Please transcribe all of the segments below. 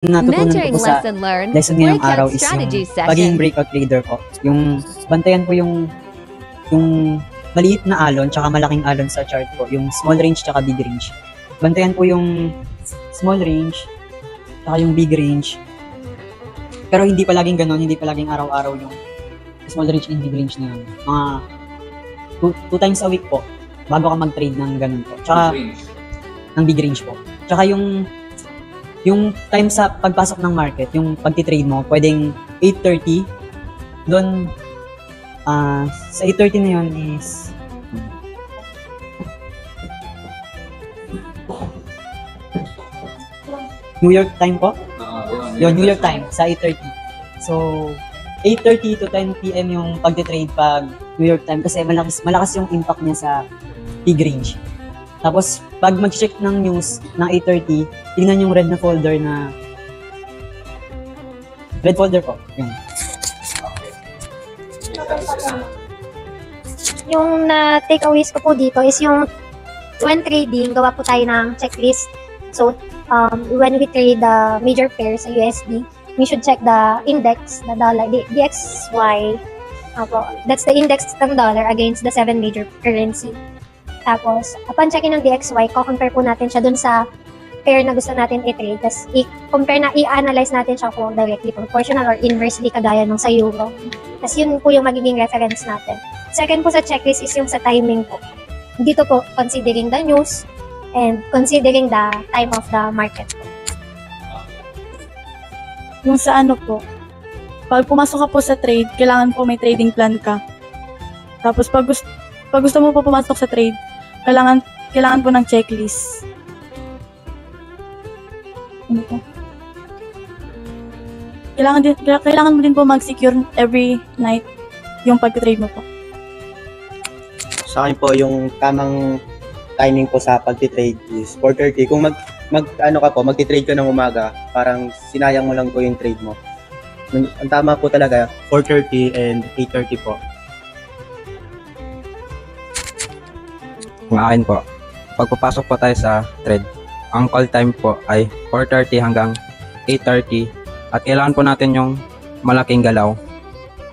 natutunan ko Mentoring po sa lesson learned. lesson ngayong araw Breakout is yung strategy pagiging session. breakout trader po. Yung bantayan po yung maliit na alon tsaka malaking alon sa chart po. Yung small range tsaka big range. Bantayan po yung small range tsaka yung big range. Pero hindi palaging ganon, hindi palaging araw-araw yung small range and big range na yun. Mga two times a week po bago ka mag-trade ng ganon po. Tsaka ng big range po. Tsaka yung time sa pagpasok ng market, yung pagti-trade mo, pwedeng 8:30. Doon, sa 8:30 na yun is New York time po? Yun, New York time, sa 8:30. So, 8:30 to 10 PM yung pagti-trade pag New York time kasi malakas yung impact niya sa big range. Tapos, pag mag-check ng news ng 8:30, tingnan yung red folder po. Yun. Yung na-takeaways ko po dito is yung when trading, gawa po tayo ng checklist. So, when we trade the major pairs sa USD, we should check the index, the dollar, the DXY. That's the index ng dollar against the 7 major currency. Tapos, upon checking ng DXY, compare po natin siya dun sa pair na gusto natin i-trade. Tapos, i-analyze natin siya kung directly proportional or inversely kagaya nung sa euro. Tapos, yun po yung magiging reference natin. Second po sa checklist is yung sa timing po. Dito po, considering the news and considering the time of the market po. Yung sa ano po, pag pumasok ka po sa trade, kailangan po may trading plan ka. Tapos pag gusto mo po pumasok sa trade, kailangan po ng checklist. Ano po? Kailangan mo din po mag-secure every night yung pag-trade mo po. Sa akin po, yung tamang timing po sa pag-trade is 4:30. Kung magti-trade ka ng umaga, parang sinayang mo lang po yung trade mo. Ang tama po talaga, 4:30 and 8:30 po. Kung akin po, pagpapasok po tayo sa trade, ang call time po ay 4:30 hanggang 8:30 at kailangan po natin yung malaking galaw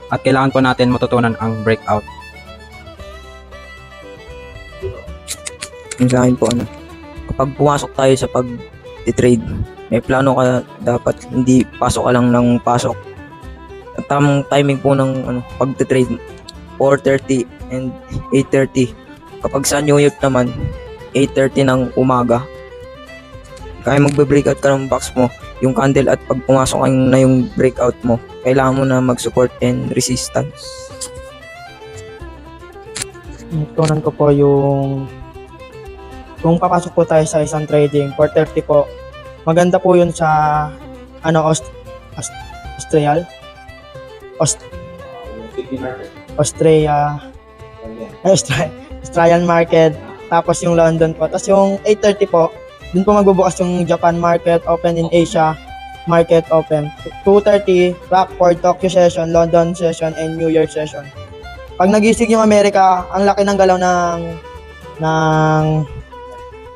at kailangan po natin matutunan ang breakout. Yung sa akin po, kapag pumasok tayo sa pag-trade, may plano ka dapat, hindi pasok ka lang ng pasok. At tamang timing po ng pag-trade, 4:30 and 8:30. Kapag sa New York naman, 8:30 ng umaga, kaya magbe-breakout ka ng box mo, yung candle at pag pumasok na yung breakout mo, kailangan mo na mag-support and resistance. Tunan ko po kung papasok po tayo sa isang trading, 4:30 po, maganda po yun sa Australian market, tapos yung London po. Tapos yung 8:30 po, dun po magbubukas yung Japan market open in Asia market open. 2:30, Rockford, Tokyo session, London session, and New York session. Pag nagising yung Amerika, ang laki ng galaw ng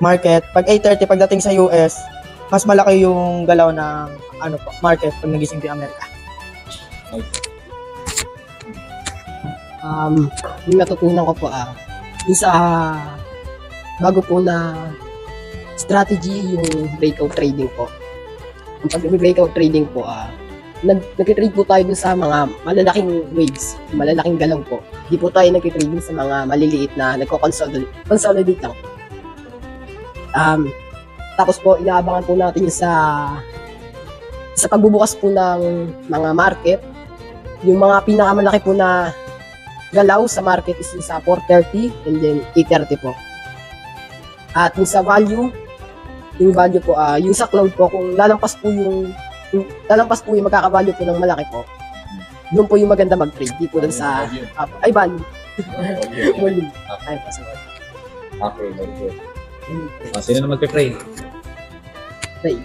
market. Pag 8:30, pagdating sa US, mas malaki yung galaw ng market pag nagising yung Amerika. Yung natutunan ko po yung sa bago po na strategy yung breakout trading po. Ang pag-breakout trading po, nag-trade po tayo dun sa mga malalaking waves, malalaking galaw po. Hindi po tayo nag-trade sa mga maliliit na nagko-consolidate lang. Tapos po, inaabangan po natin yung sa pagbubukas po ng mga market. Yung mga pinakamalaki po na galaw sa market is yung sa 4:30 and then 8:30 po. At yung sa value po, yung sa cloud po, kung lalampas po yung magkakavalue po ng malaki po, doon po yung maganda mag-trade. Di po dun sa, value. Volume. Ay, pasawad. Okay, very good. Sino na mag-trade? Trade.